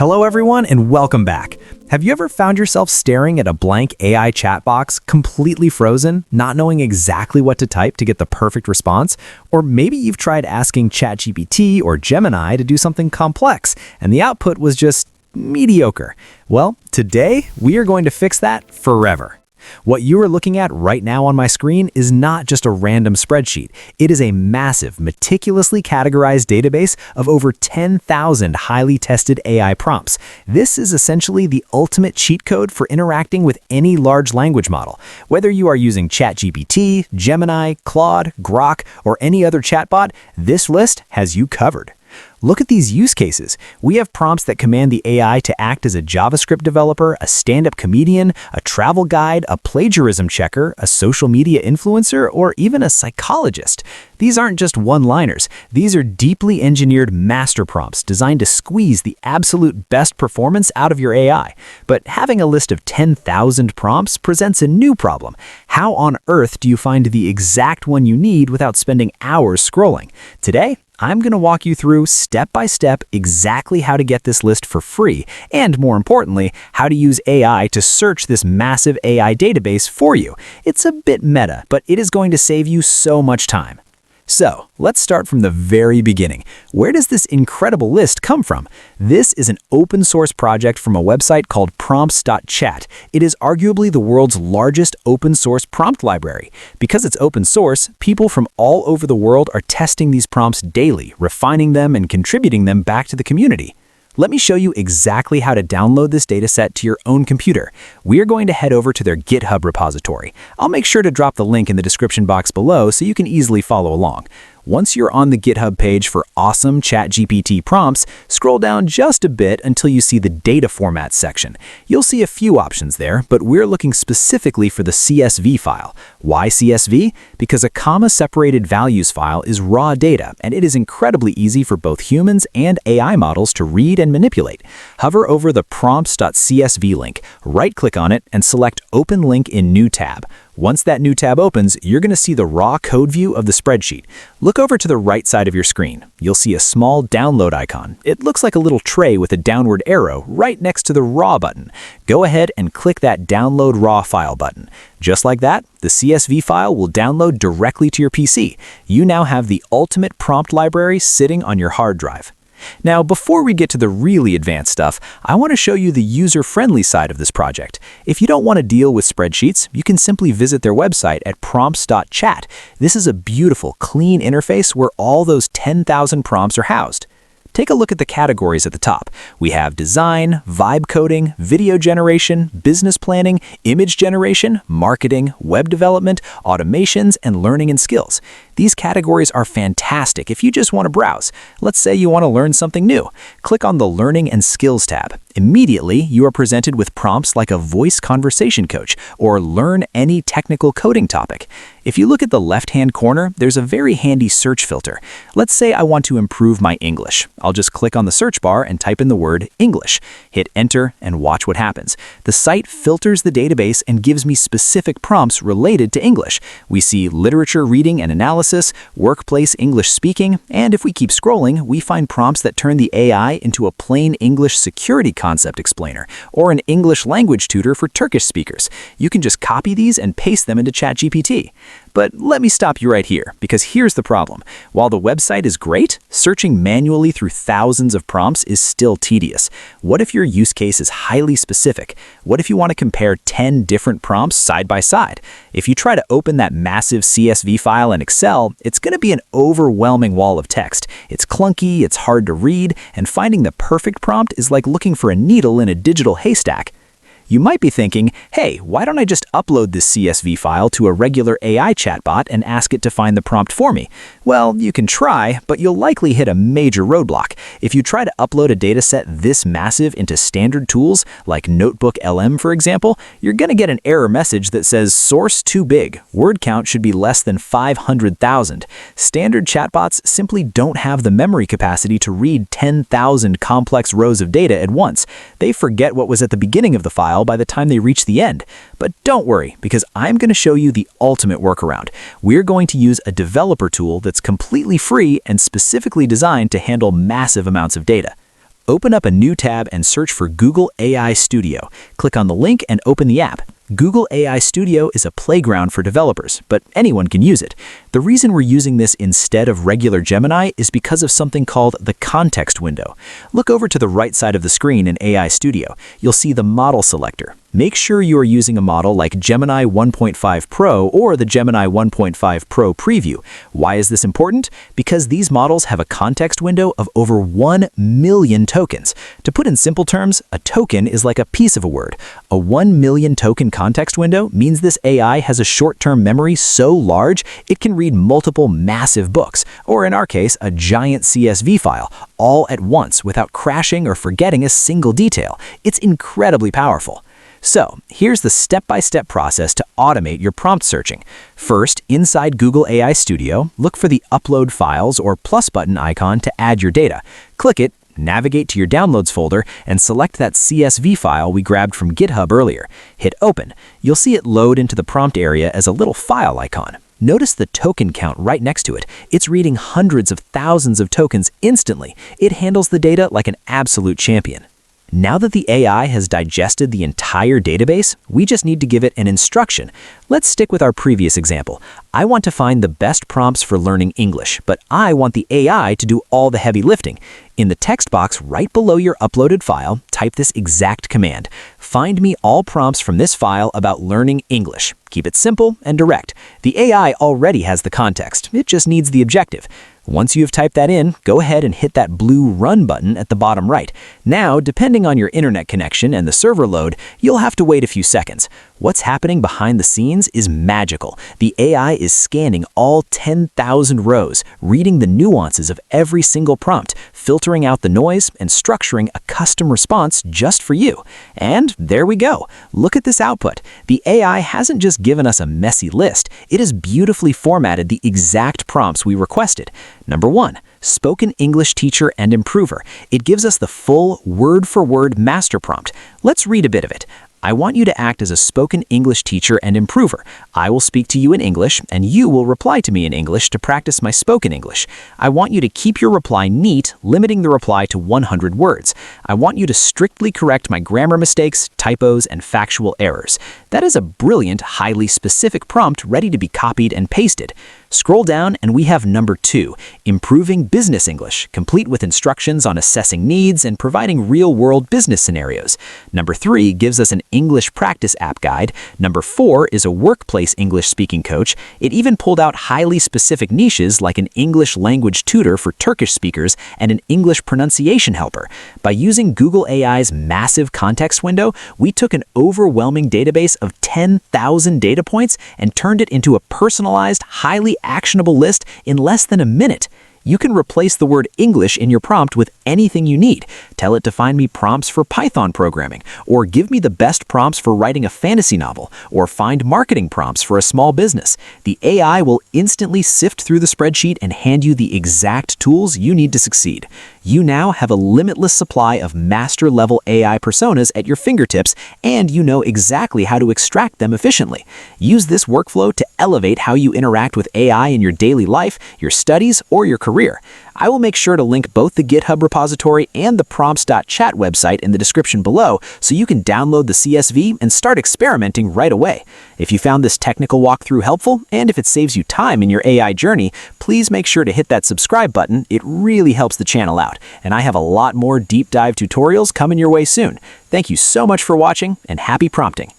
Hello everyone and welcome back. Have you ever found yourself staring at a blank AI chat box, completely frozen, not knowing exactly what to type to get the perfect response? Or maybe you've tried asking ChatGPT or Gemini to do something complex, and the output was just mediocre. Well, today we are going to fix that forever. What you are looking at right now on my screen is not just a random spreadsheet. It is a massive, meticulously categorized database of over 10,000 highly tested AI prompts. This is essentially the ultimate cheat code for interacting with any large language model. Whether you are using ChatGPT, Gemini, Claude, Grok, or any other chatbot, this list has you covered. Look at these use cases. We have prompts that command the AI to act as a JavaScript developer, a stand-up comedian, a travel guide, a plagiarism checker, a social media influencer, or even a psychologist. These aren't just one-liners. These are deeply engineered master prompts designed to squeeze the absolute best performance out of your AI. But having a list of 10,000 prompts presents a new problem. How on earth do you find the exact one you need without spending hours scrolling? Today, I'm going to walk you through step by step exactly how to get this list for free, and more importantly, how to use AI to search this massive AI database for you. It's a bit meta, but it is going to save you so much time. So, let's start from the very beginning. Where does this incredible list come from? This is an open source project from a website called prompts.chat. It is arguably the world's largest open source prompt library. Because it's open source, people from all over the world are testing these prompts daily, refining them and contributing them back to the community. Let me show you exactly how to download this dataset to your own computer. We are going to head over to their GitHub repository. I'll make sure to drop the link in the description box below so you can easily follow along. Once you're on the GitHub page for awesome ChatGPT prompts, scroll down just a bit until you see the data formats section. You'll see a few options there, but we're looking specifically for the CSV file. Why CSV? Because a comma-separated values file is raw data, and it is incredibly easy for both humans and AI models to read and manipulate. Hover over the prompts.csv link, right-click on it, and select Open Link in New tab. Once that new tab opens, you're going to see the raw code view of the spreadsheet. Look over to the right side of your screen. You'll see a small download icon. It looks like a little tray with a downward arrow right next to the raw button. Go ahead and click that download raw file button. Just like that, the CSV file will download directly to your PC. You now have the ultimate prompt library sitting on your hard drive. Now, before we get to the really advanced stuff, I want to show you the user-friendly side of this project. If you don't want to deal with spreadsheets, you can simply visit their website at prompts.chat. This is a beautiful, clean interface where all those 10,000 prompts are housed. Take a look at the categories at the top. We have design, vibe coding, video generation, business planning, image generation, marketing, web development, automations, and learning and skills. These categories are fantastic if you just want to browse. Let's say you want to learn something new. Click on the Learning and Skills tab. Immediately, you are presented with prompts like a voice conversation coach or learn any technical coding topic. If you look at the left-hand corner, there's a very handy search filter. Let's say I want to improve my English. I'll just click on the search bar and type in the word English. Hit enter and watch what happens. The site filters the database and gives me specific prompts related to English. We see literature reading and analysis, workplace English speaking, and if we keep scrolling, we find prompts that turn the AI into a plain English security concept explainer or an English language tutor for Turkish speakers. You can just copy these and paste them into ChatGPT. But let me stop you right here, because here's the problem. While the website is great, searching manually through thousands of prompts is still tedious. What if your use case is highly specific? What if you want to compare 10 different prompts side by side? If you try to open that massive CSV file in Excel, it's going to be an overwhelming wall of text. It's clunky, it's hard to read, and finding the perfect prompt is like looking for a needle in a digital haystack. You might be thinking, hey, why don't I just upload this CSV file to a regular AI chatbot and ask it to find the prompt for me? Well, you can try, but you'll likely hit a major roadblock. If you try to upload a dataset this massive into standard tools, like Notebook LM for example, you're going to get an error message that says source too big, word count should be less than 500,000. Standard chatbots simply don't have the memory capacity to read 10,000 complex rows of data at once. They forget what was at the beginning of the file by the time they reach the end. But don't worry, because I'm going to show you the ultimate workaround. We're going to use a developer tool that's completely free and specifically designed to handle massive amounts of data. Open up a new tab and search for Google AI Studio. Click on the link and open the app. Google AI Studio is a playground for developers, but anyone can use it. The reason we're using this instead of regular Gemini is because of something called the context window. Look over to the right side of the screen in AI Studio. You'll see the model selector. Make sure you are using a model like Gemini 1.5 Pro or the Gemini 1.5 Pro Preview. Why is this important? Because these models have a context window of over 1 million tokens. To put in simple terms, a token is like a piece of a word. A 1 million token context window means this AI has a short-term memory so large it can read multiple massive books, or in our case, a giant CSV file, all at once without crashing or forgetting a single detail. It's incredibly powerful. So, here's the step-by-step process to automate your prompt searching. First, inside Google AI Studio, look for the Upload Files or plus button icon to add your data. Click it, navigate to your Downloads folder, and select that CSV file we grabbed from GitHub earlier. Hit Open. You'll see it load into the prompt area as a little file icon. Notice the token count right next to it. It's reading hundreds of thousands of tokens instantly. It handles the data like an absolute champion. Now that the AI has digested the entire database, we just need to give it an instruction. Let's stick with our previous example. I want to find the best prompts for learning English, but I want the AI to do all the heavy lifting. In the text box right below your uploaded file, type this exact command. Find me all prompts from this file about learning English. Keep it simple and direct. The AI already has the context. It just needs the objective. Once you have typed that in, go ahead and hit that blue Run button at the bottom right. Now, depending on your internet connection and the server load, you'll have to wait a few seconds. What's happening behind the scenes is magical. The AI is scanning all 10,000 rows, reading the nuances of every single prompt, filtering out the noise, and structuring a custom response just for you. And there we go. Look at this output. The AI hasn't just given us a messy list. It has beautifully formatted the exact prompts we requested. Number 1. Spoken English Teacher and Improver. It gives us the full word-for-word master prompt. Let's read a bit of it. I want you to act as a spoken English teacher and improver. I will speak to you in English, and you will reply to me in English to practice my spoken English. I want you to keep your reply neat, limiting the reply to 100 words. I want you to strictly correct my grammar mistakes, typos, and factual errors. That is a brilliant, highly specific prompt ready to be copied and pasted. Scroll down and we have number 2, Improving Business English, complete with instructions on assessing needs and providing real-world business scenarios. Number 3 gives us an English practice app guide. Number 4 is a workplace English speaking coach. It even pulled out highly specific niches like an English language tutor for Turkish speakers and an English pronunciation helper. By using Google AI's massive context window, we took an overwhelming database of 10,000 data points and turned it into a personalized, highly actionable list in less than a minute. You can replace the word English in your prompt with anything you need. Tell it to find me prompts for Python programming, or give me the best prompts for writing a fantasy novel, or find marketing prompts for a small business. The AI will instantly sift through the spreadsheet and hand you the exact tools you need to succeed. You now have a limitless supply of master-level AI personas at your fingertips, and you know exactly how to extract them efficiently. Use this workflow to elevate how you interact with AI in your daily life, your studies, or your career. I will make sure to link both the GitHub repository and the prompts.chat website in the description below so you can download the CSV and start experimenting right away. If you found this technical walkthrough helpful, and if it saves you time in your AI journey, please make sure to hit that subscribe button. It really helps the channel out, and I have a lot more deep dive tutorials coming your way soon. Thank you so much for watching, and happy prompting!